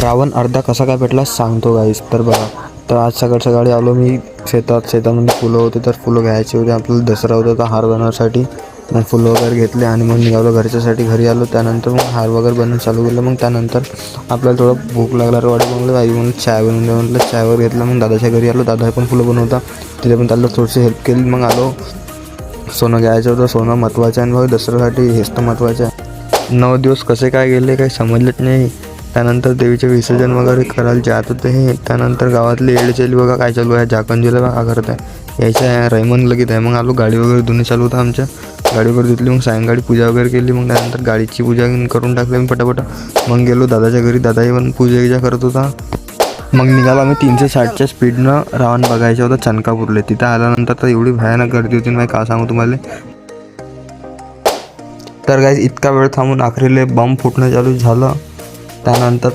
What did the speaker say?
रावण अर्धा कसा काय भेटला सांगतो गाईस. तर बघा, तर आज सकाळी आलो मी शेतामध्ये फुलं होते, तर फुलं घ्यायची होती. आपल्याला दसरा होता तर हार बनवण्यासाठी मग फुलं वगैरे घेतले आणि मग निघालो घरच्यासाठी. घरी आलो त्यानंतर मग हार वगैरे बनवून चालू केलं. मग त्यानंतर आपल्याला थोडं भूक लागला वाटत, मग आई म्हणून चाय बनवून द्या म्हटलं. चायवर घेतलं. मग दादाच्या घरी आलो. दादा पण फुलं बनवता, तिथे पण त्याला थोडीशी हेल्प केली. मग आलो. सोनं घ्यायचं होतं, सोनं महत्त्वाचं आहे. मग दसऱ्यासाठी हेच तर महत्त्वाचं आहे. 9 दिवस कसे काय गेले काही समजलंच नाही. त्यानंतर देवीचे विसर्जन वगैरे करायला जात होते हे. त्यानंतर गावातले येडचेली बघा काय चालू आहे, जाकंजीला बघा का करत आहे, यायचं आहे रैमन लगेच आहे. मग आलो, गाडी वगैरे धुणे चालू होतं आमच्या, गाडी वगैरे धुतली. मग सायंकाळी पूजा वगैरे केली. मग त्यानंतर गाडीची पूजा करून टाकली मी पटापट. मग गेलो दादाच्या घरी, दादाही पण पूजा करत होता. मग निघालो आम्ही 360च्या स्पीडनं रावण बघायचं होतं चनकापूरला. तिथं आल्यानंतर तर एवढी भयानक गर्दी होती ना, काय सांगू तुम्हाला. तर गाईस इतका वेळ थांबून आखरीले बम फुटणं चालू झालं. त्यानंतर